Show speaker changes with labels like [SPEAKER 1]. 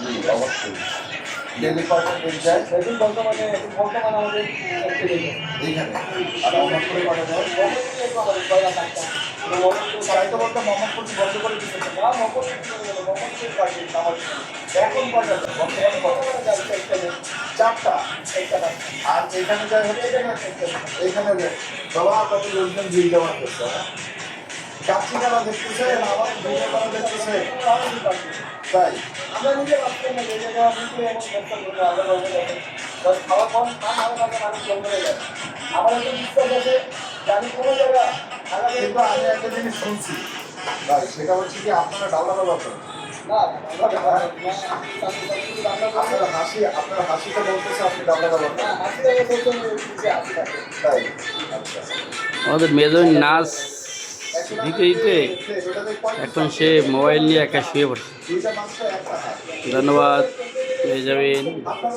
[SPEAKER 1] জি, অবশ্যই। ডেইলি কয়টা বেড যায়?
[SPEAKER 2] এখন বর্তমানে আমাদের একটা রেট
[SPEAKER 1] এইখানে। আর মোহাম্মদপুরে কয়টা যায়?
[SPEAKER 2] মোহাম্মদপুরে তো আমাদের 6 টা 7টা। মোহাম্মদপুরে
[SPEAKER 1] 4টা বলতে মোহাম্মদপুর কি বন্ধ করে দিয়েছে?
[SPEAKER 2] না, মোহাম্মদপুরে বাকি আমার
[SPEAKER 1] এখন কয়টা যায়? বর্তমানে কয়টা?
[SPEAKER 2] বর্তমানে যাচ্ছে একটা রেট
[SPEAKER 1] 4টা।
[SPEAKER 2] একটা রাত।
[SPEAKER 1] আর এইখানে যায় হচ্ছে
[SPEAKER 2] এখানে একটা
[SPEAKER 1] এইখানে যায়। বাবা কত লোকজন ভিড় জমা করছে, হ্যাঁ? কাচ্চি খেলা দেখতেছে না আমার ভিড়ের খেলা দেখতেছে? তাই?
[SPEAKER 2] আমরা নিজে ভাবছি না যে জায়গা নিজে এমন ব্যবসা করবো আমরা বলতে গেছে খাওয়া কম খান আমার কাছে মানুষ জম করে যায় আমার একটা বিশ্বাস আছে যে আমি কোনো জায়গা আগামী
[SPEAKER 1] কিন্তু আমি একটা জিনিস শুনছি ভাই, সেটা হচ্ছে কি আপনারা ডালা ডালা করেন।
[SPEAKER 2] না
[SPEAKER 1] আপনার হাসিটা বলতেছে আপনি ডালা ডালা করেন। তাই? আচ্ছা।
[SPEAKER 3] আমাদের মেজর নাচ দিতে দিতে এখন সে মোবাইল নিয়ে একা শুয়ে পড়ছে।
[SPEAKER 1] দুইটা মাংস একটা হাত।
[SPEAKER 3] ধন্যবাদ, পেয়ে যাবেন।
[SPEAKER 1] আপনার